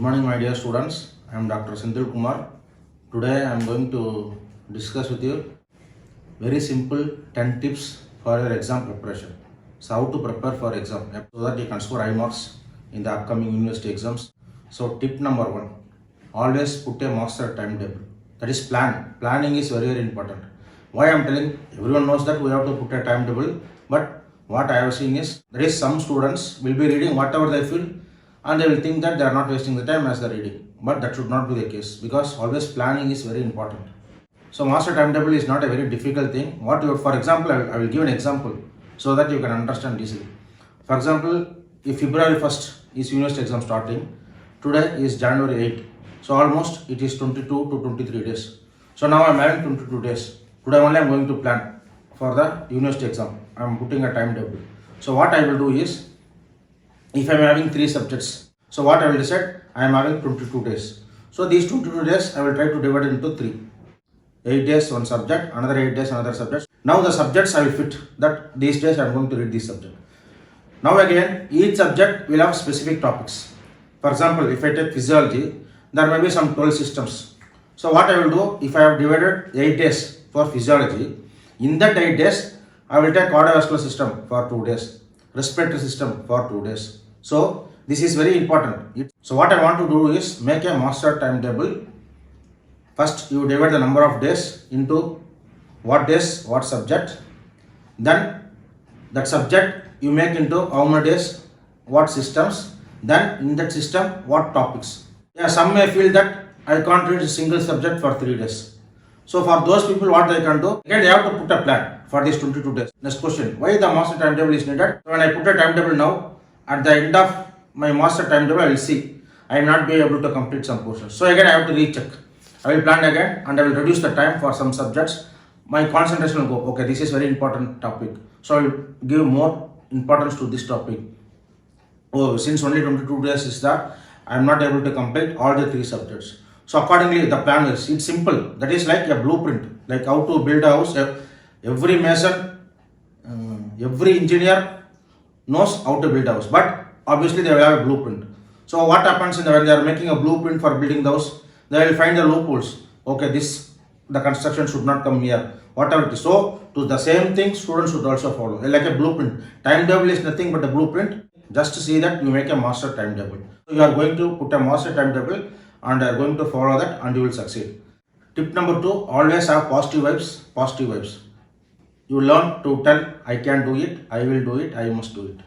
morning, my dear students. I am Dr. Senthil Kumar. Today I am going to discuss with you very simple 10 tips for your exam preparation. So how to prepare for exam so that you can score high marks in the upcoming university exams. So tip number 1, always put a master timetable. That is plan. Planning is very important. Why I am telling, everyone knows that we have to put a timetable, but what I have seen is there is some students will be reading whatever they feel and they will think that they are not wasting the time as they are reading. But that should not be the case, because always planning is very important. So master timetable is not a very difficult thing. For example, I will give an example so that you can understand easily. For example, if February 1st is university exam starting, today is January 8th. So almost it is 22 to 23 days. So now I am having 22 days. Today only I am going to plan for the university exam. I am putting a timetable. So what I will do is, if I am having 3 subjects, so what I will decide, I am having 22 days. So these 22 days I will try to divide it into 3. 8 days one subject, another 8 days another subject. Now the subjects I will fit that these days I am going to read this subject. Now again, each subject will have specific topics. For example, if I take physiology, there may be some 12 systems. So what I will do, if I have divided 8 days for physiology, in that 8 days I will take cardiovascular system for 2 days, respiratory system for 2 days. So this is very important. So what I want to do is make a master timetable. First you divide the number of days into what days, what subject. Then that subject you make into how many days, what systems. Then in that system, what topics. Yeah, some may feel that I can't read a single subject for 3 days. So for those people, what they can do, again they have to put a plan for these 22 days. Next question, why the master timetable is needed? When I put a timetable now, at the end of my master timetable, I will see I will not be able to complete some portions. So again I have to recheck. I will plan again and I will reduce the time for some subjects. My concentration will go, okay, this is very important topic. So I will give more importance to this topic. Oh, since only 22 days is that, I am not able to complete all the 3 subjects. So accordingly, the plan is, it's simple. That is like a blueprint, like how to build a house. Every mason, every engineer knows how to build a house, but obviously they will have a blueprint. So what happens when they are making a blueprint for building the house, they will find the loopholes. Okay, the construction should not come here, whatever it is. So to the same thing, students should also follow, like a blueprint. Timetable is nothing but a blueprint. Just to see that you make a master timetable. So you are going to put a master timetable and are going to follow that and you will succeed. Tip number 2, always have positive vibes. Positive vibes. You learn to tell, I can do it, I will do it, I must do it.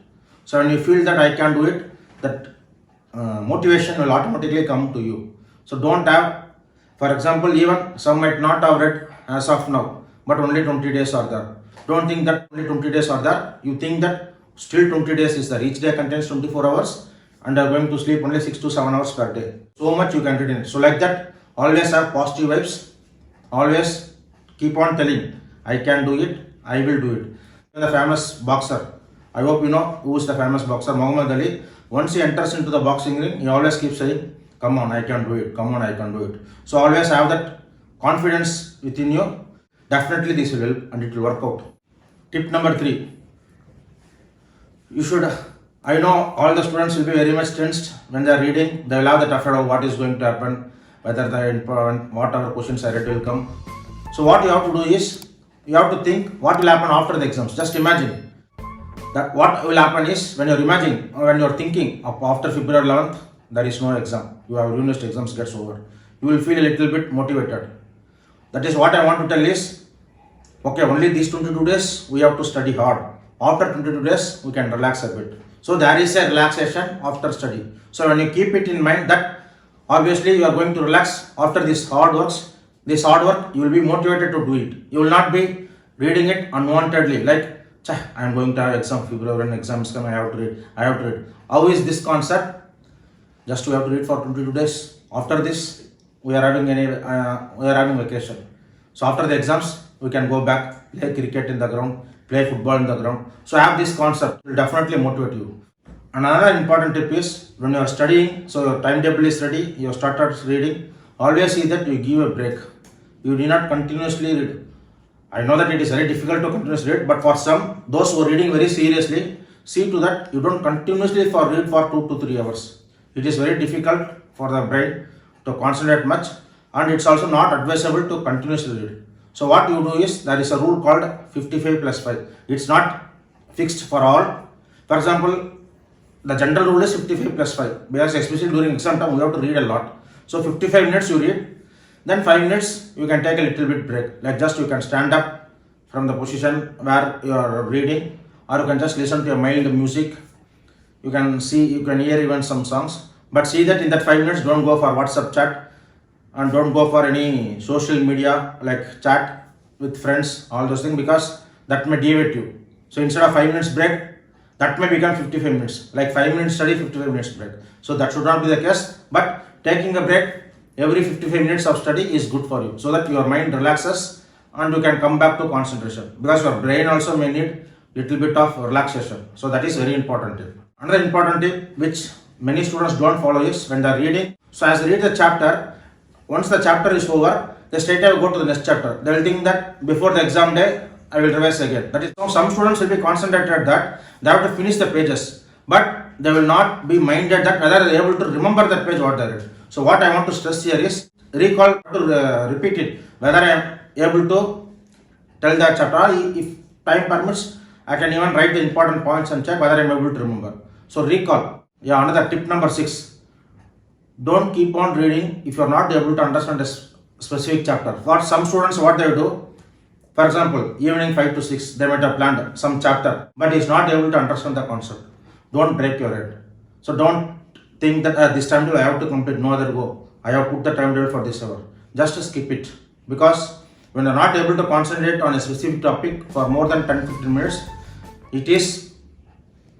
So when you feel that I can do it, that motivation will automatically come to you. So don't have, for example, even some might not have read as of now, but only 20 days are there. Don't think that only 20 days are there. You think that still 20 days is there. Each day contains 24 hours and are going to sleep only 6 to 7 hours per day. So much you can read in it. So like that, always have positive vibes. Always keep on telling, I can do it, I will do it. The famous boxer, I hope you know who is the famous boxer, Muhammad Ali. Once he enters into the boxing ring, he always keeps saying, come on, I can do it, come on, I can do it. So always have that confidence within you. Definitely this will help and it will work out. Tip number 3. You should, I know all the students will be very much tensed when they are reading. They will have the tough of what is going to happen, whether whatever questions I read will come. So what you have to do is, you have to think what will happen after the exams. Just imagine that what will happen is, when you are imagining or when you are thinking of after February 11th, there is no exam. Your university exams gets over. You will feel a little bit motivated. That is what I want to tell is, okay, only these 22 days we have to study hard. After 22 days, we can relax a bit. So there is a relaxation after study. So when you keep it in mind that obviously you are going to relax after this hard work, you will be motivated to do it. You will not be reading it unwantedly, like, I am going to have exam February when exams come, I have to read. How is this concept? Just we have to read for 22 days. After this, we are having vacation. So after the exams, we can go back, play cricket in the ground, play football in the ground. So have this concept, it will definitely motivate you. Another important tip is, when you are studying, so your timetable is ready, you started reading, always see that you give a break. You do not continuously read. I know that it is very difficult to continuously read, but for some, those who are reading very seriously, see to that you don't continuously read for 2 to 3 hours. It is very difficult for the brain to concentrate much, and it's also not advisable to continuously read. So what you do is, there is a rule called 55 plus 5. It's not fixed for all. For example, the general rule is 55 plus 5, because especially during exam time we have to read a lot. So 55 minutes you read, then 5 minutes you can take a little bit break, like just you can stand up from the position where you are reading, or you can just listen to a mild music. You can hear even some songs, but see that in that 5 minutes don't go for WhatsApp chat, and don't go for any social media like chat with friends, all those things, because that may deviate you. So instead of 5 minutes break, that may become 55 minutes, like 5 minutes study, 55 minutes break. So that should not be the case, but taking a break every 55 minutes of study is good for you, so that your mind relaxes and you can come back to concentration, because your brain also may need little bit of relaxation. So that is very important tip. Another important tip which many students don't follow is, when they are reading, so as they read the chapter, once the chapter is over, they straight away go to the next chapter. They will think that before the exam day I will revise again. That is, some students will be concentrated that they have to finish the pages, but they will not be minded that whether they are able to remember that page what they read. So what I want to stress here is, recall, to repeat it, whether I am able to tell that chapter, or if time permits, I can even write the important points and check whether I am able to remember. So recall. Yeah, another tip number 6. Don't keep on reading if you are not able to understand a specific chapter. For some students, what they do, for example, evening 5 to 6, they might have planned some chapter, but he is not able to understand the concept. Don't break your head. So don't think that this time I have to complete, no other go. I have put the timetable for this hour. Just skip it, because when you are not able to concentrate on a specific topic for more than 10-15 minutes, it is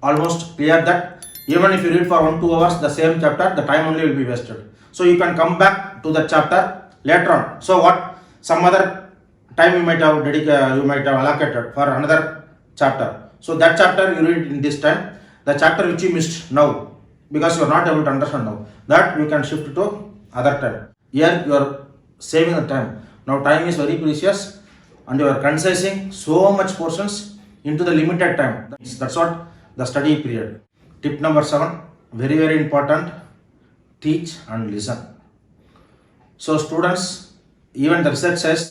almost clear that even if you read for 1-2 hours the same chapter, the time only will be wasted. So you can come back to the chapter later on. So what, some other time you might have allocated for another chapter. So that chapter you read in this time, the chapter which you missed now, because you are not able to understand now, that you can shift to other time. Here you are saving the time. Now time is very precious, and you are concising so much portions into the limited time. That's what the study period. Tip number 7, very very important, teach and listen. So students, even the research says,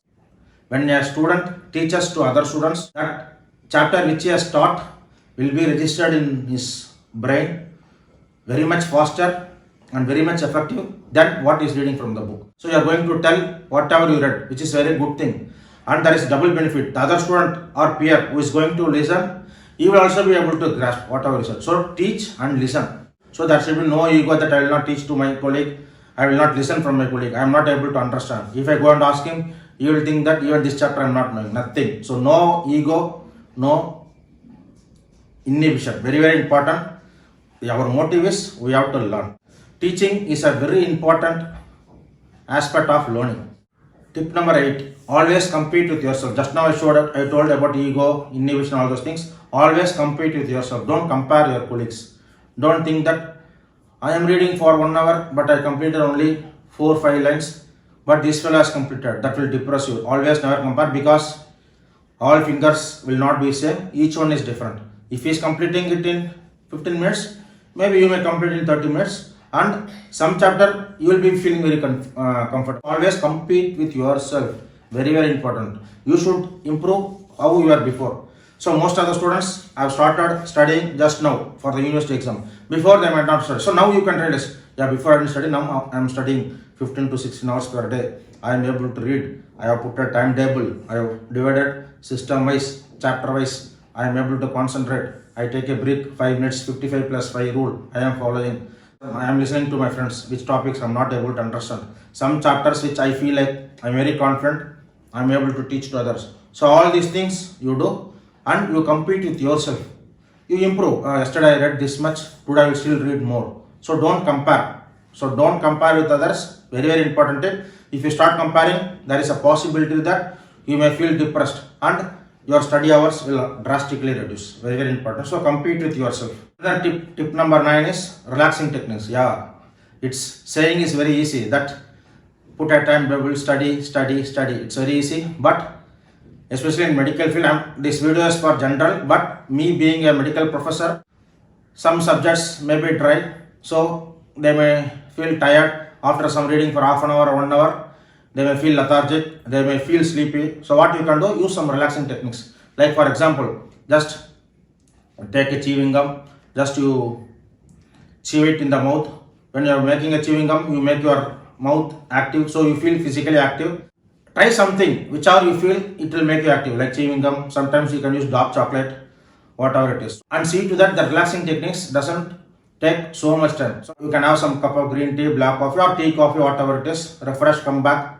when a student teaches to other students, that chapter which he has taught will be registered in his brain very much faster and very much effective than what is reading from the book. So you are going to tell whatever you read, which is very good thing, and there is double benefit. The other student or peer who is going to listen, he will also be able to grasp whatever you said. So teach and listen. So there should be no ego that I will not teach to my colleague, I will not listen from my colleague, I am not able to understand. If I go and ask him, he will think that even this chapter I am not knowing, nothing. So no ego, no inhibition. Very very important. Our motive is we have to learn. Teaching is a very important aspect of learning. Tip number 8, always compete with yourself. Just now I told about ego, inhibition, all those things. Always compete with yourself. Don't compare your colleagues. Don't think that I am reading for 1 hour, but I completed only 4-5 lines, but this fellow has completed. That will depress you. Always never compare, because all fingers will not be same. Each one is different. If he is completing it in 15 minutes, maybe you may complete in 30 minutes. And some chapter you will be feeling very comfortable. Always compete with yourself. Very very important. You should improve how you were before. So most of the students have started studying just now for the university exam. Before they might not study. So now you can realize, yeah, before I didn't study, now I am studying 15 to 16 hours per day. I am able to read. I have put a timetable. I have divided system wise, chapter wise. I am able to concentrate. I take a break, 5 minutes, 55 plus 5 rule. I am following. I am listening to my friends, which topics I am not able to understand. Some chapters which I feel like I am very confident, I am able to teach to others. So all these things you do, and you compete with yourself. You improve. Yesterday I read this much, today I will still read more. So don't compare. So don't compare with others. Very very important tip. If you start comparing, there is a possibility that you may feel depressed and your study hours will drastically reduce. Very very important. So compete with yourself. Another tip number 9 is relaxing techniques. Yeah, it's saying is very easy that put a timetable, study. It's very easy, but especially in medical field, this video is for general, but me being a medical professor, some subjects may be dry, so they may feel tired after some reading for half an hour or 1 hour. They may feel lethargic, they may feel sleepy. So what you can do, use some relaxing techniques. Like for example, just take a chewing gum, just you chew it in the mouth. When you are making a chewing gum, you make your mouth active, so you feel physically active. Try something, whichever you feel, it will make you active, like chewing gum. Sometimes you can use dark chocolate, whatever it is. And see to that the relaxing techniques doesn't take so much time. So you can have some cup of green tea, black coffee or tea coffee, whatever it is. Refresh, come back.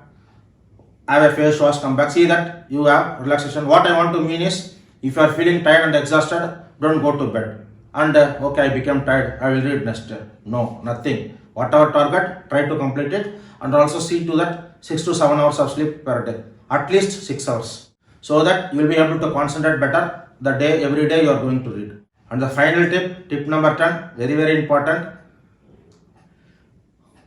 Have a face wash, come back. See that you have relaxation. What I want to mean is, if you are feeling tired and exhausted, don't go to bed. And okay, I became tired, I will read next day. No, nothing. Whatever target, try to complete it. And also see to that 6 to 7 hours of sleep per day. At least 6 hours. So that you will be able to concentrate better the day, every day you are going to read. And the final tip number 10, very, very important.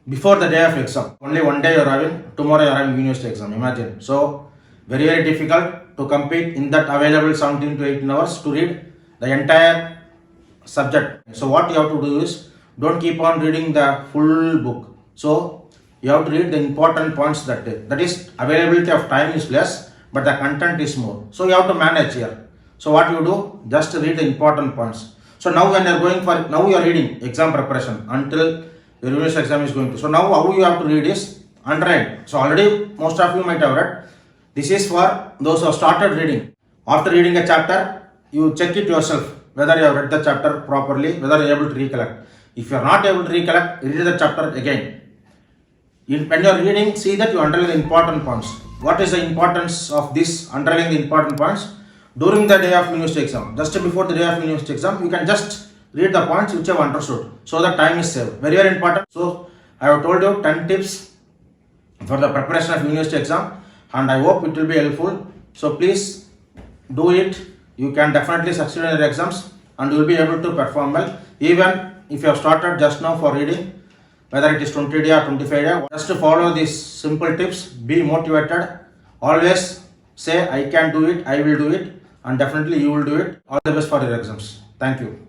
Before the day of exam, only one day you are having, tomorrow you are having university exam, imagine. So, very, very difficult to compete in that available 17 to 18 hours to read the entire subject. So, what you have to do is, don't keep on reading the full book. So, you have to read the important points that day. That is, availability of time is less, but the content is more. So, you have to manage here. So, what you do, just read the important points. So, now when you are going for, now you are reading exam preparation until your university exam is going to. So now how you have to read is underline. So already most of you might have read. This is for those who have started reading. After reading a chapter, you check it yourself whether you have read the chapter properly, whether you are able to recollect. If you are not able to recollect, read the chapter again. When you are reading, see that you underline the important points. What is the importance of this underlining the important points? During the day of university exam, just before the day of university exam, you can just read the points which you have understood, so that time is saved. Very, very important. So I have told you 10 tips for the preparation of university exam, and I hope it will be helpful. So please do it. You can definitely succeed in your exams and you will be able to perform well. Even if you have started just now for reading, whether it is 20 day or 25 day, just to follow these simple tips. Be motivated. Always say, I can do it, I will do it, and definitely you will do it. All the best for your exams. Thank you.